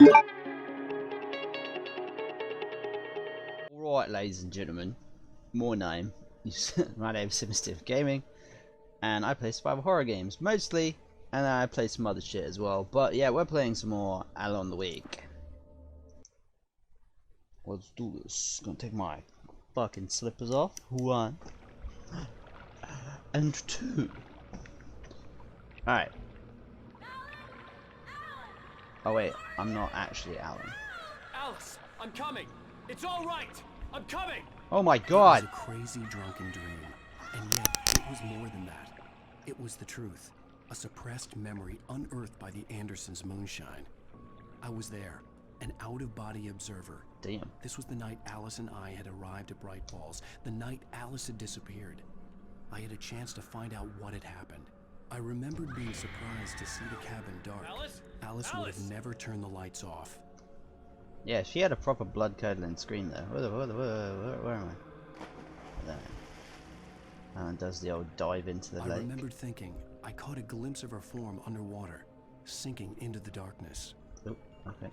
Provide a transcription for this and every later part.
Alright, ladies and gentlemen, my name is Simistiff Gaming, and I play survival horror games mostly, and I play some other shit as well. But yeah, we're playing some more Alone the Week. Let's do this. Gonna take my fucking slippers off. 1 and 2. Alright. Oh wait, I'm not actually Alan. Alice, I'm coming. It's all right. I'm coming. Oh my god. It was a crazy drunken dream, and yet it was more than that. It was the truth, a suppressed memory unearthed by the Andersons' moonshine. I was there, an out-of-body observer. Damn. This was the night Alice and I had arrived at Bright Falls, the night Alice had disappeared. I had a chance to find out what had happened. I remembered being surprised to see the cabin dark. Alice would have never turned the lights off. Yeah, she had a proper blood-curdling scream there. Where am I? There. And does the old dive into the lake. I remembered thinking I caught a glimpse of her form underwater, sinking into the darkness. Oh, okay.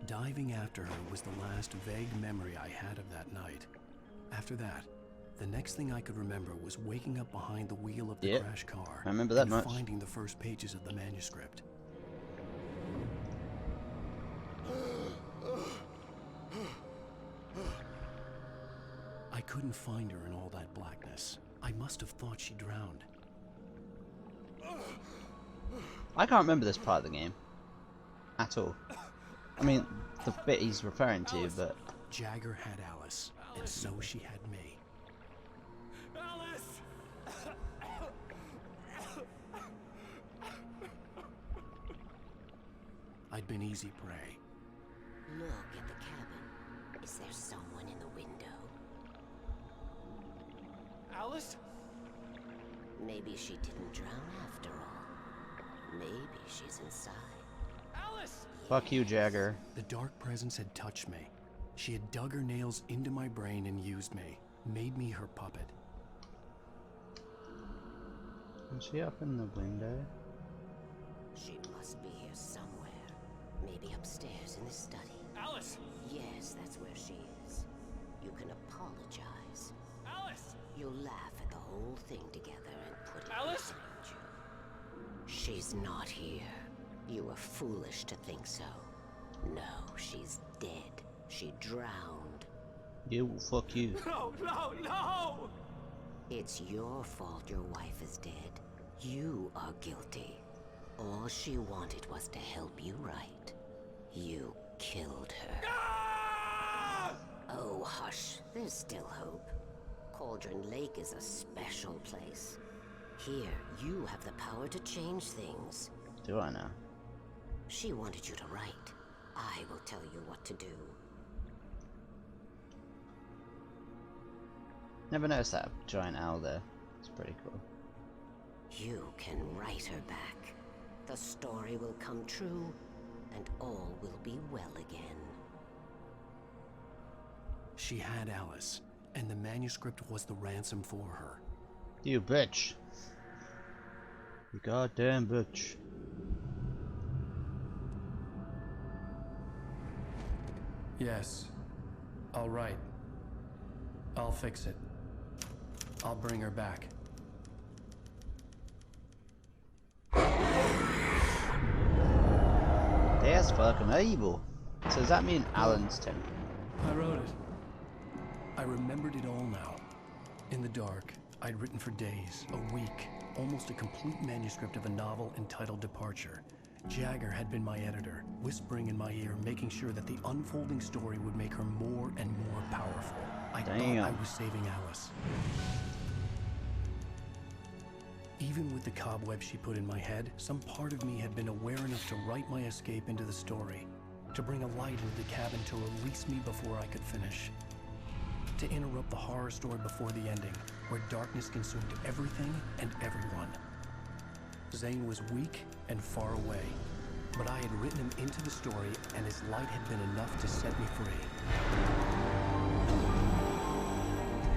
Diving after her was the last vague memory I had of that night. After that, the next thing I could remember was waking up behind the wheel of the crash car. I remember that and much. Finding the first pages of the manuscript. I couldn't find her in all that blackness. I must have thought she drowned. I can't remember this part of the game at all. I mean, the bit he's referring to, but Jagger had Alice, and so she had me. Alice! I'd been easy prey. Look at the cabin. Is there someone in the window? Alice? Maybe she didn't drown after all. Maybe she's inside. Alice! fuck you, Jagger. The dark presence had touched me. She had dug her nails into my brain and used me, made me her puppet. Is she up in the window? She must be here somewhere. Maybe upstairs in the study. Alice! Yes, that's where she is. You can apologize. Alice! You'll laugh at the whole thing together and put it Alice? behind you. She's not here. You were foolish to think so. No, she's dead. She drowned. You, fuck you. No, no, no! It's your fault your wife is dead. You are guilty. All she wanted was to help you right. You killed her. Ah! Oh, hush. There's still hope. Cauldron Lake is a special place. Here, you have the power to change things. Do I now? She wanted you to write. I will tell you what to do. Never noticed that giant owl there. It's pretty cool. You can write her back. The story will come true, and all will be well again. She had Alice, and the manuscript was the ransom for her. You bitch. You goddamn bitch. Yes. All right. I'll fix it. I'll bring her back. That's fucking evil. So does that mean Alan's temple? I wrote it. I remembered it all now. In the dark, I'd written for days, a week, almost a complete manuscript of a novel entitled Departure. Jagger had been my editor, whispering in my ear, making sure that the unfolding story would make her more and more powerful. I thought I was saving Alice. Even with the cobweb she put in my head, some part of me had been aware enough to write my escape into the story, to bring a light into the cabin to release me before I could finish, to interrupt the horror story before the ending, where darkness consumed everything and everyone. Zane was weak and far away, but I had written him into the story, and his light had been enough to set me free.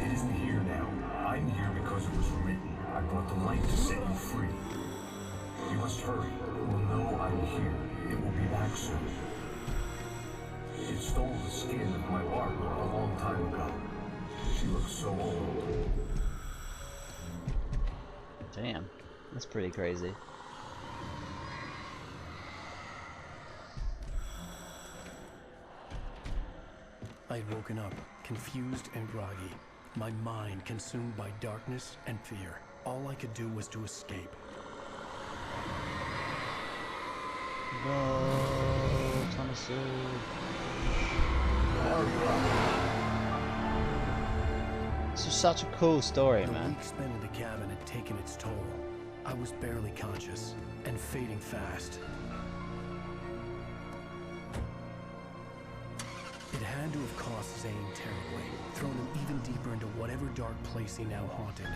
It isn't here now. I'm here because it was written. I brought the light to set you free. You must hurry. You will know I'm here. It will be back soon. It stole the skin of my Barbara a long time ago. She looks so old. Damn, that's pretty crazy. I had woken up, confused and groggy, my mind consumed by darkness and fear. All I could do was to escape. Go, Thomas. This is such a cool story, The man. week spent in the cabin had taken its toll. I was barely conscious and fading fast. It had to have cost Zane terribly, thrown him even deeper into whatever dark place he now haunted.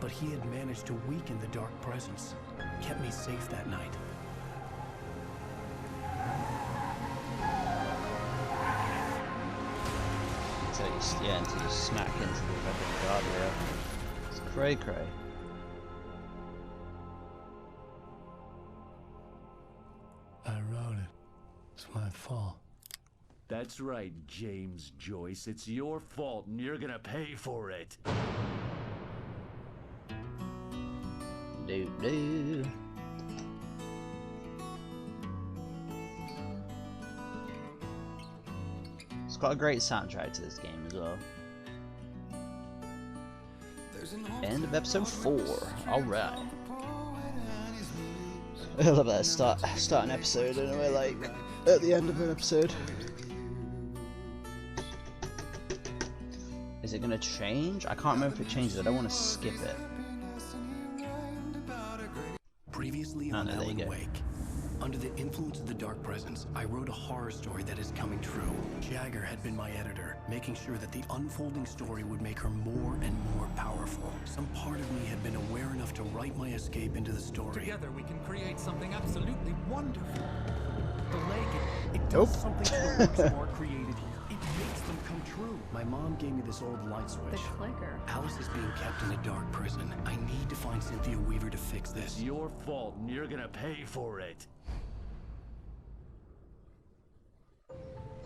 But he had managed to weaken the dark presence, kept me safe that night. Until you smack into the fucking guardrail. It's cray cray. I wrote it. It's my fault. That's right, James Joyce. It's your fault and you're gonna pay for it. Do. It's got a great soundtrack to this game as well. End of episode 4. Alright. I love that start an episode and we're like at the end of an episode. Is it gonna change? I can't remember if it changes. I don't want to skip it. Previously Oh, on no, there you Alan go. Wake. Under the influence of the dark presence, I wrote a horror story that is coming true. Jagger had been my editor, making sure that the unfolding story would make her more and more powerful. Some part of me had been aware enough to write my escape into the story. Together we can create something absolutely wonderful. The lake, It does something to the works more created here. It makes them come true. My mom gave me this old light switch. The clicker. Alice is being kept in a dark prison. I need to find Cynthia Weaver to fix this. It's your fault and you're gonna pay for it.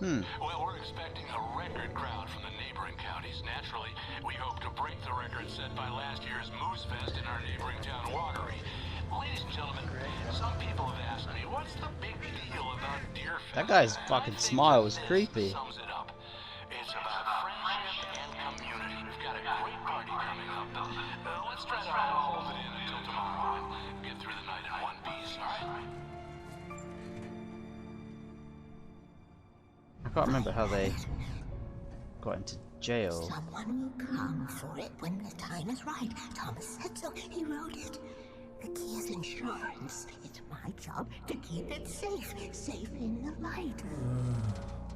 Well, we're expecting a record crowd from the neighboring counties. Naturally, we hope to break the record set by last year's Moose Fest in our neighboring town, Watery. Ladies and gentlemen, some people have asked me, what's the big deal about Deer Fest? That guy's And I fucking think smile was this creepy. Sums it up. It's about friendship and community. We've got a great party coming up. Let's try to hold it in until tomorrow and get through the night in one piece, all right? I can't remember how they got into jail. Someone will come for it when the time is right. Thomas said so. He wrote it. The key is insurance. It's my job to keep it safe. Safe in the light.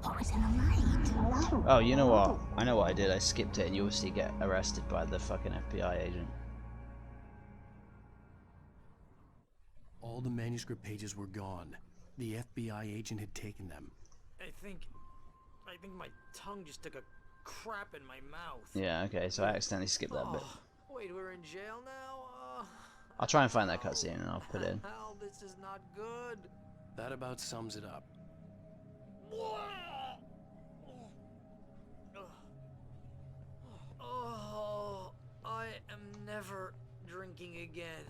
Always in the light. Oh, you know what? I know what I did. I skipped it and you obviously get arrested by the fucking FBI agent. All the manuscript pages were gone. The FBI agent had taken them. I think my tongue just took a crap in my mouth. Yeah, okay, so I accidentally skipped that bit. Wait, we're in jail now? I'll try and find that cutscene and I'll put it in. Hell, this is not good. That about sums it up. Oh, I am never drinking again.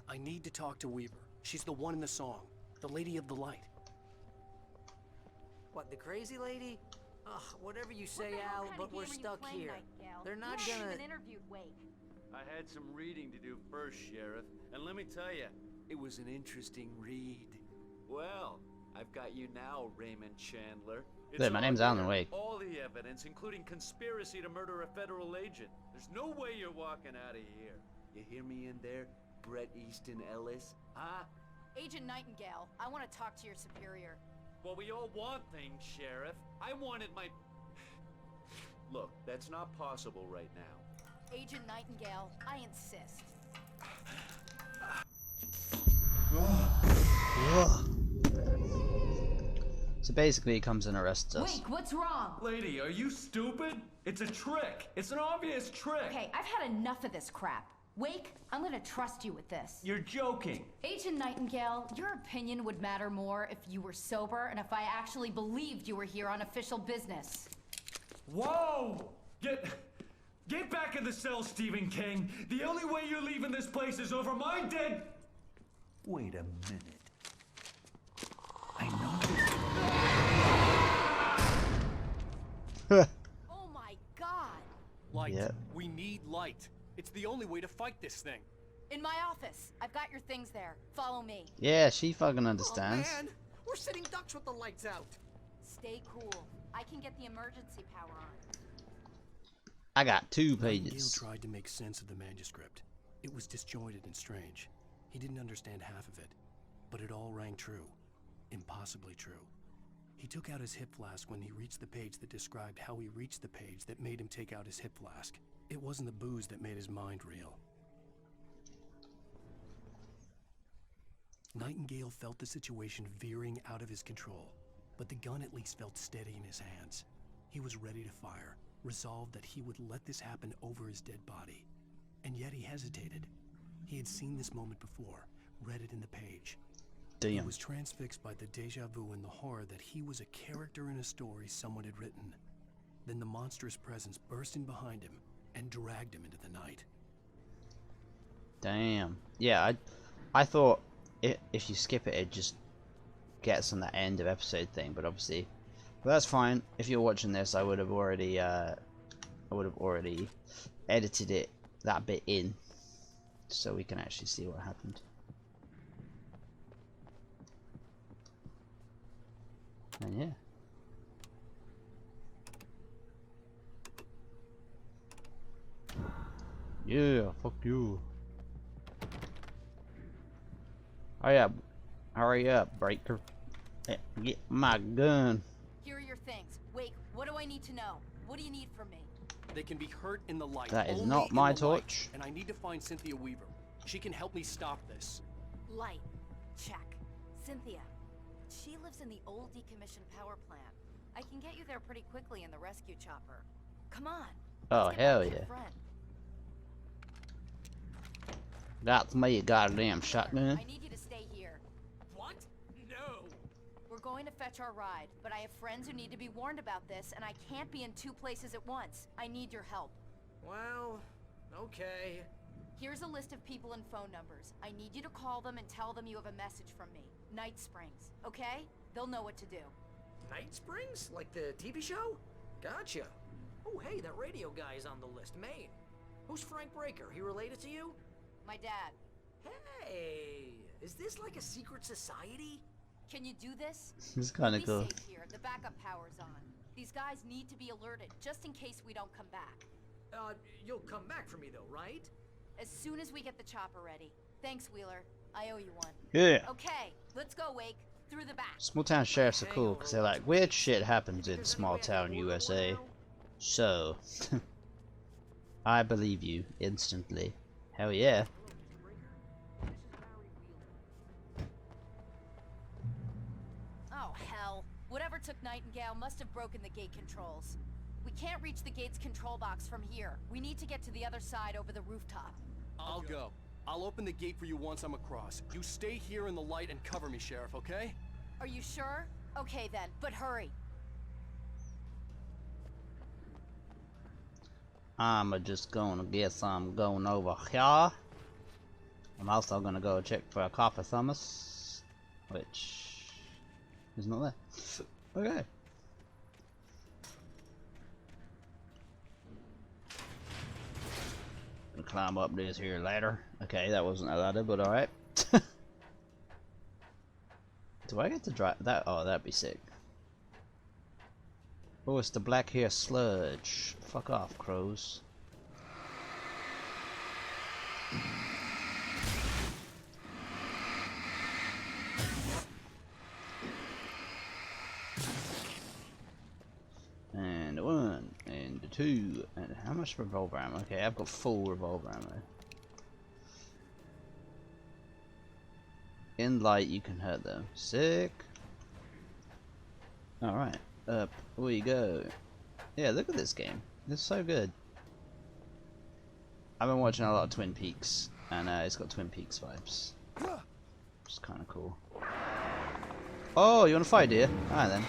I need to talk to Weaver. She's the one in the song. The Lady of the Light. What, the crazy lady? Ugh, whatever you say, Al, but we're stuck here. They're not gonna... interviewed Wake. I had some reading to do first, Sheriff, and let me tell you, it was an interesting read. Well, I've got you now, Raymond Chandler. Hey, my name's Alan Wake. All the evidence, including conspiracy to murder a federal agent. There's no way you're walking out of here. You hear me in there, Bret Easton Ellis? Huh? Agent Nightingale, I want to talk to your superior. Well, we all want things, Sheriff. I wanted my... Look, that's not possible right now. Agent Nightingale, I insist. So basically he comes and arrests us. Wake, what's wrong? Lady, are you stupid? It's a trick. It's an obvious trick. Okay, I've had enough of this crap. Wake, I'm gonna trust you with this. You're joking. Agent Nightingale, your opinion would matter more if you were sober and if I actually believed you were here on official business. Whoa! Get back in the cell, Stephen King. The only way you're leaving this place is over my dead... Wait a minute. I know this... Oh my god! Light. Yep. We need light. It's the only way to fight this thing. In my office. I've got your things there. Follow me. Yeah, she fucking understands. Oh man, we're sitting ducks with the lights out. Stay cool. I can get the emergency power on. I got 2 Nightingale pages. tried to make sense of the manuscript. It was disjointed and strange. He didn't understand half of it, but it all rang true. Impossibly true. He took out his hip flask when he reached the page that described how he reached the page that made him take out his hip flask. It wasn't the booze that made his mind reel. Nightingale felt the situation veering out of his control, but the gun at least felt steady in his hands. He was ready to fire, resolved that he would let this happen over his dead body. And yet he hesitated. He had seen this moment before, read it in the page. He Damn. was transfixed by the deja vu and the horror that he was a character in a story someone had written. Then the monstrous presence burst in behind him and dragged him into the night. Damn. Yeah, I thought if you skip it, it just gets on that end of episode thing, but obviously, but that's fine. If you're watching this, I would have already edited it that bit in, so we can actually see what happened. And yeah. Yeah, fuck you. Hurry up, Breaker. Get my gun. Here are your things. Wake, what do I need to know? What do you need from me? They can be hurt in the light. That is only not in my the light. torch. And I need to find Cynthia Weaver. She can help me stop this. Light. Check. Cynthia. She lives in the old decommissioned power plant. I can get you there pretty quickly in the rescue chopper. Come on. Oh, Let's get hell back to your yeah. friend. That's me, a goddamn shotgun. I need you to stay here. What? No. We're going to fetch our ride, but I have friends who need to be warned about this, and I can't be in 2 places at once. I need your help. Well, okay. Here's a list of people and phone numbers. I need you to call them and tell them you have a message from me. Night Springs, okay? They'll know what to do. Night Springs? Like the TV show? Gotcha. Oh, hey, that radio guy is on the list. Maine. Who's Frank Breaker? He related to you? My dad. Hey, is this like a secret society? Can you do this? It's kind of Be cool. safe here. The backup power's on. These guys need to be alerted, just in case we don't come back. You'll come back for me though, right? As soon as we get the chopper ready. Thanks, Wheeler. I owe you one. Yeah. Okay, let's go, Wake. Through the back. Small town sheriffs are cool because they're like, weird shit happens in small town USA. So, I believe you instantly. Hell yeah. Oh, hell. Whatever took Nightingale must have broken the gate controls. We can't reach the gate's control box from here. We need to get to the other side over the rooftop. I'll go. I'll open the gate for you once I'm across. You stay here in the light and cover me, Sheriff, okay? Are you sure? Okay then, but hurry. I'm just gonna guess I'm going over here. I'm also gonna go check for a Coffee Thomas, which is not there. Okay. Gonna climb up this here ladder. Okay, that wasn't a ladder, but alright. Do I get to drive that? Oh, that'd be sick. Oh, it's the black hair sludge. Fuck off, crows. And 1, and 2, and how much revolver ammo? Okay, I've got full revolver ammo. In light, you can hurt them. Sick. Alright, up we go. Yeah, look at this game. It's so good. I've been watching a lot of Twin Peaks, and it's got Twin Peaks vibes. Which is kind of cool. Oh, you want to fight, dear? Alright then.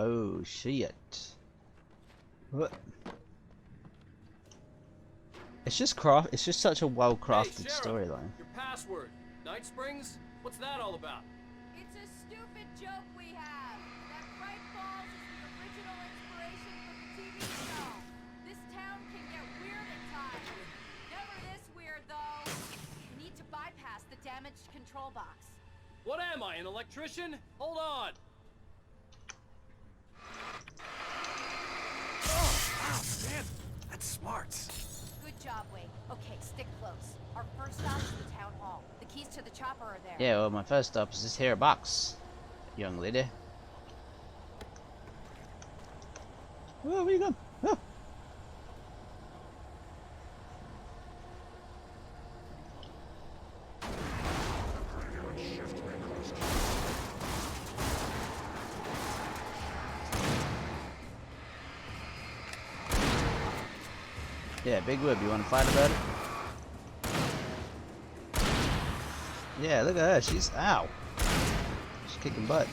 Oh shit. What? It's just such a well crafted storyline. Your password. Night Springs? What's that all about? It's a stupid joke we have. That Bright Falls is the original inspiration for the TV show. This town can get weird at times. Never this weird though. We need to bypass the damaged control box. What am I, an electrician? Hold on. Wow, man, that's smart. Good job, Wade. Okay, stick close. Our first stop is the town hall. The keys to the chopper are there. Yeah, well, my first stop is this here box, young lady. Oh, where you going? Oh. Yeah, Big Whoop, you want to fight about it? Yeah, look at her, she's, ow. She's kicking butt.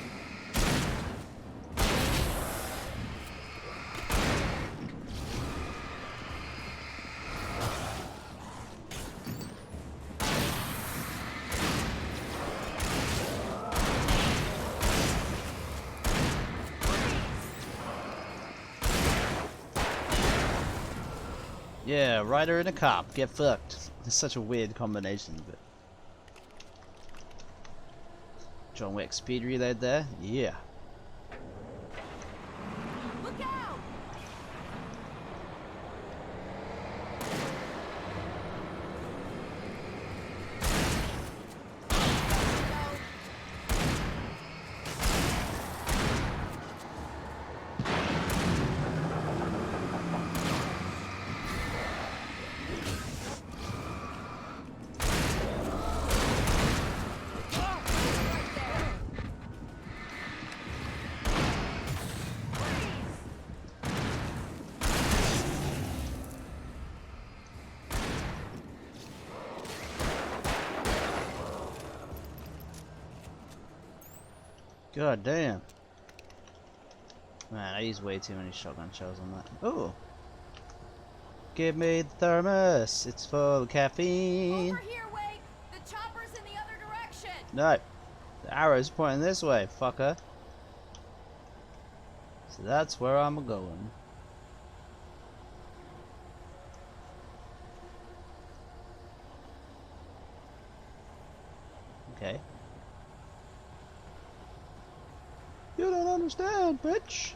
Yeah, Ryder and a cop, get fucked. It's such a weird combination, but John Wick speed reload there, yeah. Look out! God damn. Man, I use way too many shotgun shells on that. Oh! Give me the thermos! It's full of caffeine! Over here, Wade! The chopper's in the other direction! No! The arrow's pointing this way, fucker! So that's where I'm going. Okay. You don't understand, bitch.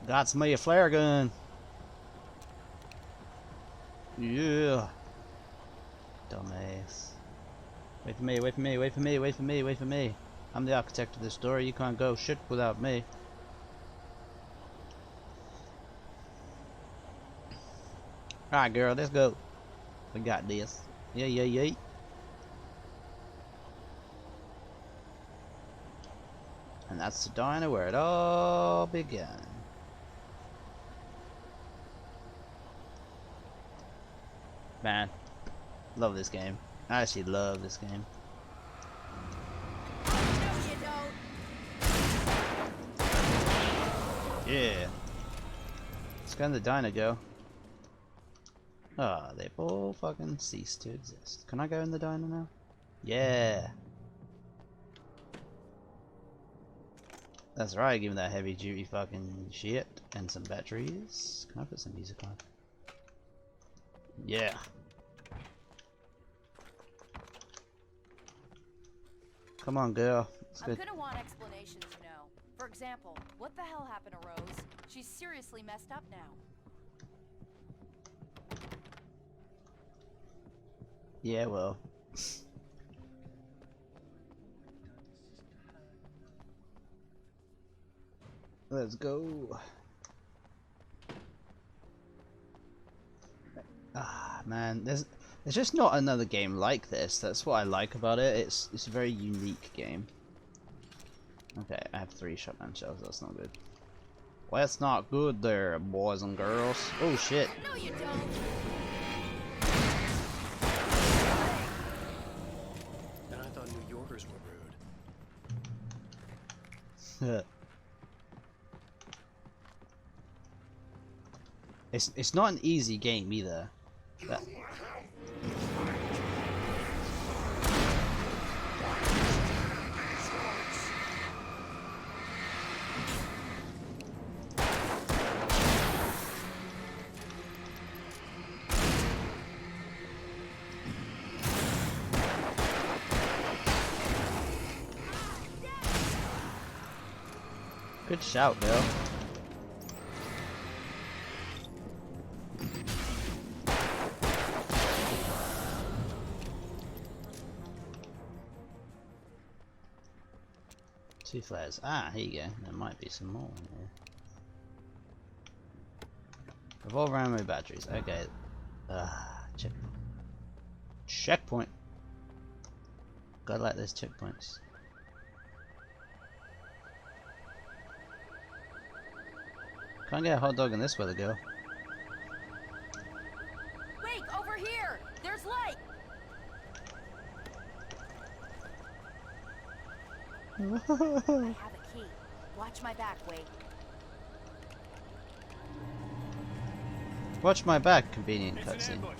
Got me a flare gun. Yeah. Dumbass. Wait for me, wait for me, wait for me, wait for me, wait for me. I'm the architect of this story. You can't go shit without me. Alright, girl, let's go. We got this. Yeah, yeah, yeah. And that's the diner where it all began. Man, love this game. I actually love this game. Yeah. Let's go in the diner, Joe. Ah, they've all fucking ceased to exist. Can I go in the diner now? Yeah. That's right, give me that heavy duty fucking shit and some batteries. Can I put some music on? Yeah. Come on, girl. I'm gonna want explanations, you know. For example, what the hell happened to Rose? She's seriously messed up now. Yeah, well. Let's go. Ah, man, there's just not another game like this. That's what I like about it. It's a very unique game. Okay, I have 3 shotgun shells. That's not good. Well, that's not good there, boys and girls. Oh shit. No, you don't. And I thought New Yorkers were rude. It's not an easy game either. But good shout, Bill. Two flares. Ah, here you go. There might be some more in here. Revolver ammo batteries. Okay. Checkpoint. Checkpoint. Gotta like those checkpoints. Can't get a hot dog in this weather, girl. Wait, over here! There's light! I have a key. Watch my back, Wade. Watch my back, convenient It's an cutscene. ambush.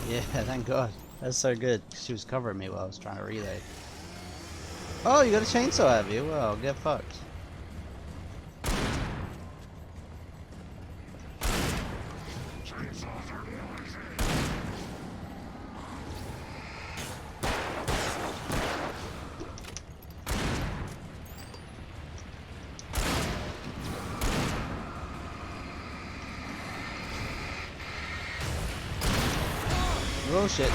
Yeah, thank God. That's so good. She was covering me while I was trying to reload. Oh, you got a chainsaw, have you? Well, get fucked. Oh shit.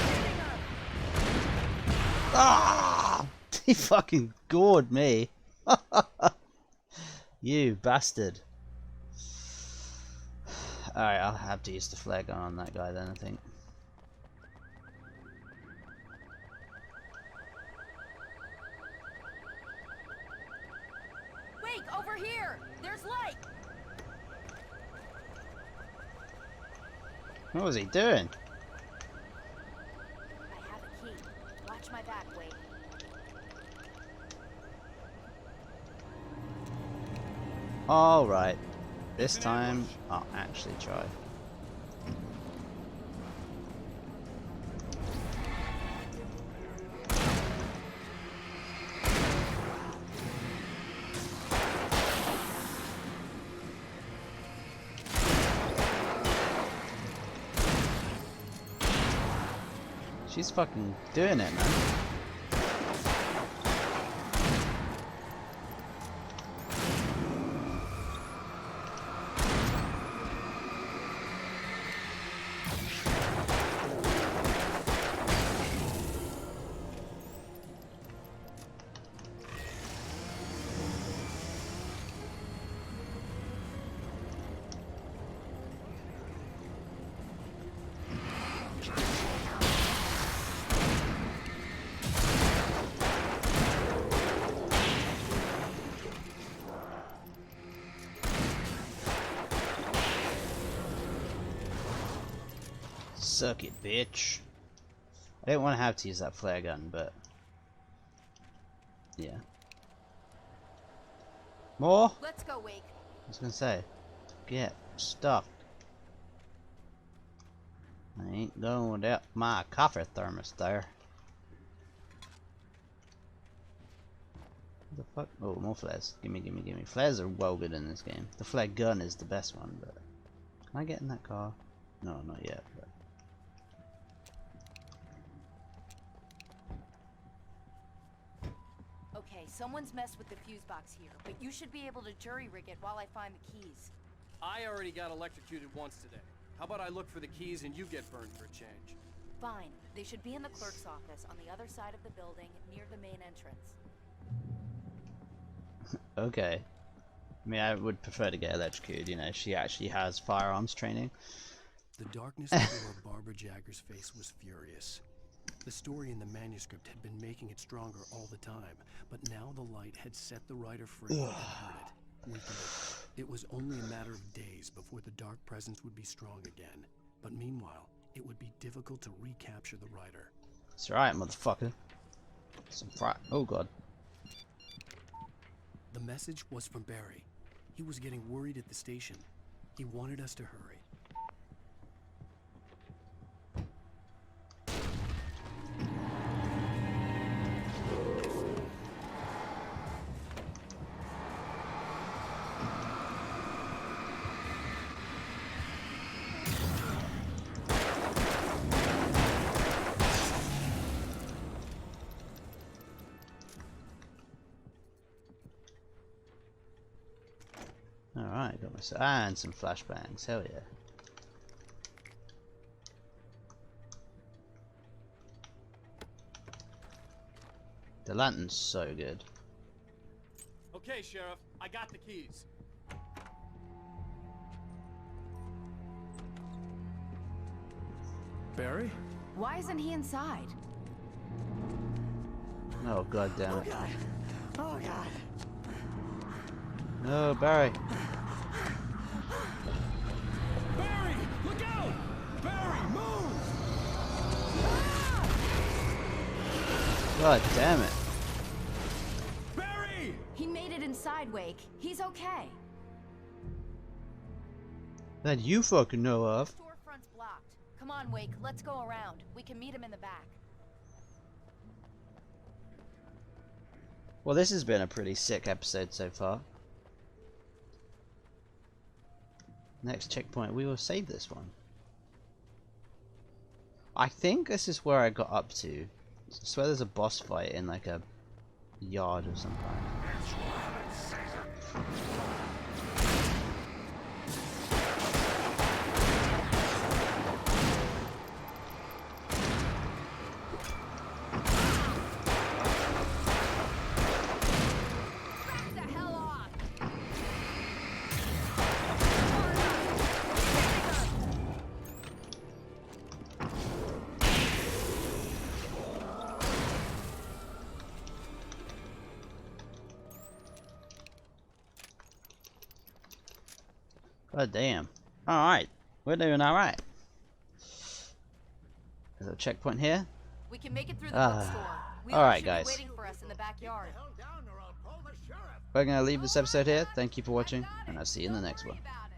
Ah! He fucking gored me. You bastard. Alright, I'll have to use the flare gun on that guy then, I think. Wait, over here! There's light! What was he doing? I have a key. Watch my back, Wade. Alright. This time, I'll actually try. She's fucking doing it, man. Suck it, bitch. I didn't want to have to use that flare gun, but yeah. More? Let's go, Wake. I was gonna say, get stuffed. I ain't going without my coffee thermos there. What the fuck? Oh, more flares. Gimme, gimme, gimme. Flares are well good in this game. The flare gun is the best one, but can I get in that car? No, not yet. But Okay, someone's messed with the fuse box here, but you should be able to jury rig it while I find the keys. I already got electrocuted once today. How about I look for the keys and you get burned for a change? Fine. They should be in the clerk's office on the other side of the building, near the main entrance. okay. I mean, I would prefer to get electrocuted. You know, she actually has firearms training. The darkness before Barbara Jagger's face was furious. The story in the manuscript had been making it stronger all the time, but now the light had set the writer free and hurt it, weakened it. It was only a matter of days before the dark presence would be strong again. But meanwhile, it would be difficult to recapture the writer. That's right, motherfucker. Oh god. The message was from Barry. He was getting worried at the station. He wanted us to hurry. Alright, got myself and some flashbangs, hell yeah. The lantern's so good. Okay, Sheriff, I got the keys. Barry? Why isn't he inside? Oh god damn it. God. Oh God. No, Barry. Barry, look out! Barry, move! God damn it. Barry! He made it inside, Wake. He's okay. That you fucking know of. Storefront's blocked. Come on, Wake. Let's go around. We can meet him in the back. Well, this has been a pretty sick episode so far. Next checkpoint, we will save this one. I think this is where I got up to. I swear there's a boss fight in like a yard or some kind. Back the hell off! God damn. Alright. We're doing alright. There's a checkpoint here. We can make it through the bookstore. Alright, should guys. be waiting for us in the backyard. We're going to leave this episode here. Thank you for watching, and I'll see you in the next one. About